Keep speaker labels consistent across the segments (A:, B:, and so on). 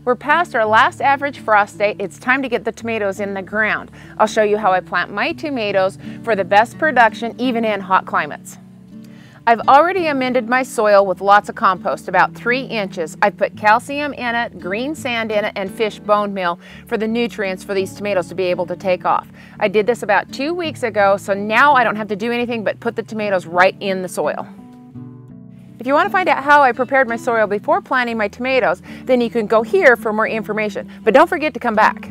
A: We're past our last average frost date. It's time to get the tomatoes in the ground. I'll show you how I plant my tomatoes for the best production even in hot climates. I've already amended my soil with lots of compost, about 3 inches. I've put calcium in it, green sand in it, and fish bone meal for the nutrients for these tomatoes to be able to take off. I did this about 2 weeks ago, so now I don't have to do anything but put the tomatoes right in the soil. If you want to find out how I prepared my soil before planting my tomatoes, then you can go here for more information. But don't forget to come back.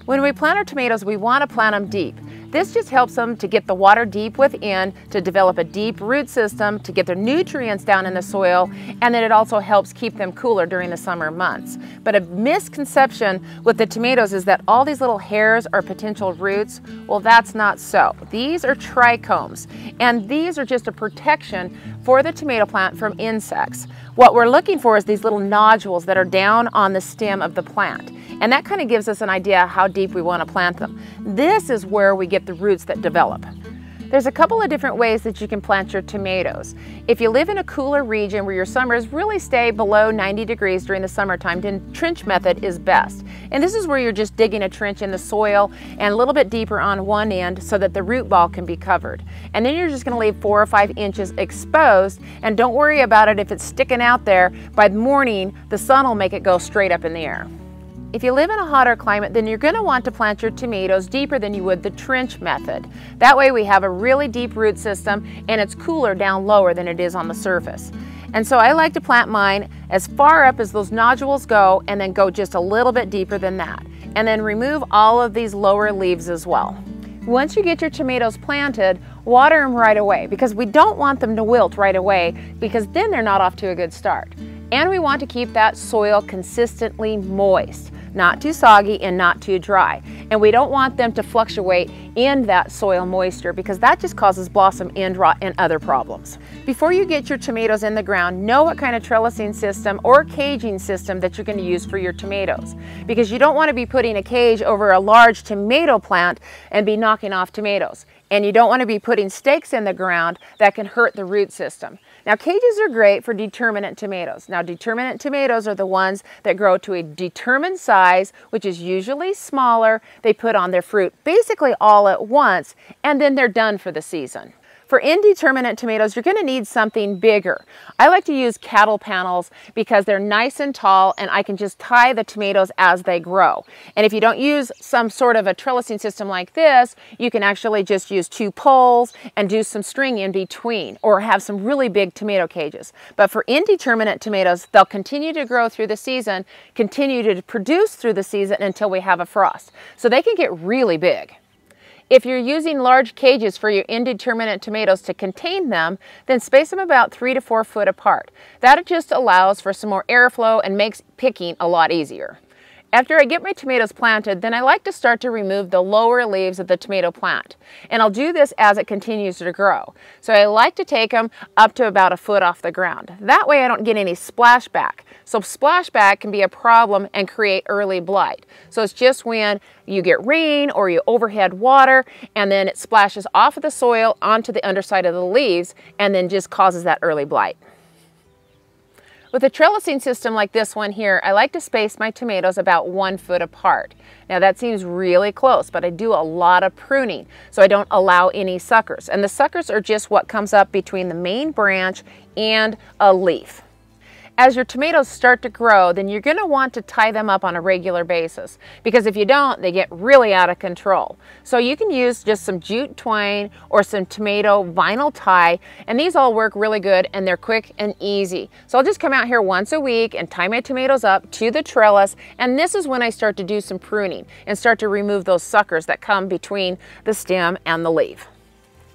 A: When we plant our tomatoes, we want to plant them deep. This just helps them to get the water deep within, to develop a deep root system, to get their nutrients down in the soil, and then it also helps keep them cooler during the summer months. But a misconception with the tomatoes is that all these little hairs are potential roots. Well, that's not so. These are trichomes, and these are just a protection for the tomato plant from insects. What we're looking for is these little nodules that are down on the stem of the plant. And that kind of gives us an idea how deep we want to plant them. This is where we get the roots that develop. There's a couple of different ways that you can plant your tomatoes. If you live in a cooler region where your summers really stay below 90 degrees during the summertime, then trench method is best. And this is where you're just digging a trench in the soil and a little bit deeper on one end so that the root ball can be covered. And then you're just going to leave 4 or 5 inches exposed, and don't worry about it if it's sticking out there. By the morning, the sun will make it go straight up in the air. If you live in a hotter climate, then you're going to want to plant your tomatoes deeper than you would the trench method. That way we have a really deep root system and it's cooler down lower than it is on the surface. And so I like to plant mine as far up as those nodules go and then go just a little bit deeper than that. And then remove all of these lower leaves as well. Once you get your tomatoes planted, water them right away because we don't want them to wilt right away because then they're not off to a good start. And we want to keep that soil consistently moist, not too soggy and not too dry. And we don't want them to fluctuate in that soil moisture because that just causes blossom end rot and other problems. Before you get your tomatoes in the ground, know what kind of trellising system or caging system that you're going to use for your tomatoes, because you don't want to be putting a cage over a large tomato plant and be knocking off tomatoes. And you don't want to be putting stakes in the ground that can hurt the root system. Now, cages are great for determinate tomatoes. Now, determinate tomatoes are the ones that grow to a determined size, which is usually smaller. They put on their fruit basically all at once, and then they're done for the season. For indeterminate tomatoes, you're going to need something bigger. I like to use cattle panels because they're nice and tall and I can just tie the tomatoes as they grow. And if you don't use some sort of a trellising system like this, you can actually just use 2 poles and do some string in between or have some really big tomato cages. But for indeterminate tomatoes, they'll continue to grow through the season, continue to produce through the season until we have a frost. So they can get really big. If you're using large cages for your indeterminate tomatoes to contain them, then space them about 3 to 4 foot apart. That just allows for some more airflow and makes picking a lot easier. After I get my tomatoes planted, then I like to start to remove the lower leaves of the tomato plant. And I'll do this as it continues to grow. So I like to take them up to about 1 foot off the ground. That way I don't get any splashback. So splashback can be a problem and create early blight. So it's just when you get rain or you overhead water and then it splashes off of the soil onto the underside of the leaves and then just causes that early blight. With a trellising system like this one here, I like to space my tomatoes about 1 foot apart. Now that seems really close, but I do a lot of pruning, so I don't allow any suckers. And the suckers are just what comes up between the main branch and a leaf. As your tomatoes start to grow, then you're going to want to tie them up on a regular basis, because if you don't, they get really out of control. So you can use just some jute twine or some tomato vinyl tie, and these all work really good and they're quick and easy. So I'll just come out here once a week and tie my tomatoes up to the trellis, and this is when I start to do some pruning and start to remove those suckers that come between the stem and the leaf.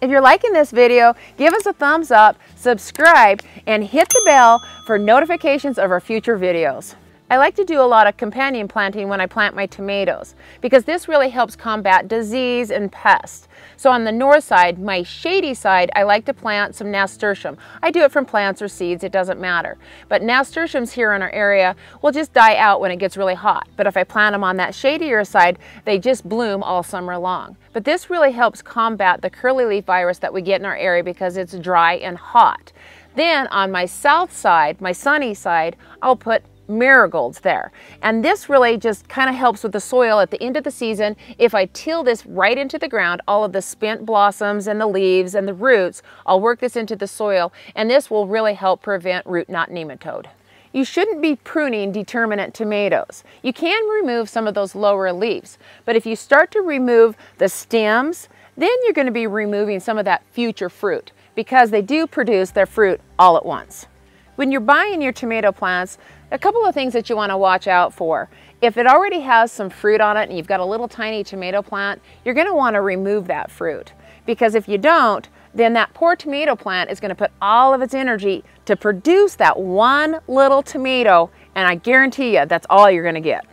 A: If you're liking this video, give us a thumbs up, subscribe, and hit the bell for notifications of our future videos. I like to do a lot of companion planting when I plant my tomatoes because this really helps combat disease and pests. So on the north side, my shady side, I like to plant some nasturtium. I do it from plants or seeds, it doesn't matter. But nasturtiums here in our area will just die out when it gets really hot. But if I plant them on that shadier side, they just bloom all summer long. But this really helps combat the curly leaf virus that we get in our area because it's dry and hot. Then on my south side, my sunny side, I'll put marigolds there. And this really just kind of helps with the soil at the end of the season. If I till this right into the ground, all of the spent blossoms and the leaves and the roots, I'll work this into the soil, and this will really help prevent root knot nematode. You shouldn't be pruning determinate tomatoes. You can remove some of those lower leaves, but if you start to remove the stems, then you're going to be removing some of that future fruit, because they do produce their fruit all at once. When you're buying your tomato plants, a couple of things that you want to watch out for. If it already has some fruit on it and you've got a little tiny tomato plant, you're going to want to remove that fruit, because if you don't, then that poor tomato plant is going to put all of its energy to produce that one little tomato, and I guarantee you that's all you're going to get.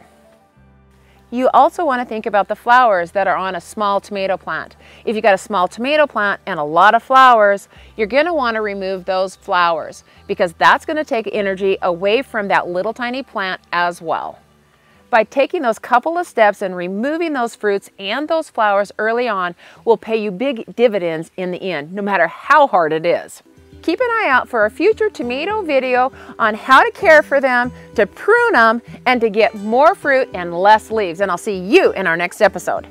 A: You also want to think about the flowers that are on a small tomato plant. If you've got a small tomato plant and a lot of flowers, you're going to want to remove those flowers, because that's going to take energy away from that little tiny plant as well. By taking those couple of steps and removing those fruits and those flowers early on will pay you big dividends in the end, no matter how hard it is. Keep an eye out for a future tomato video on how to care for them, to prune them, and to get more fruit and less leaves. And I'll see you in our next episode.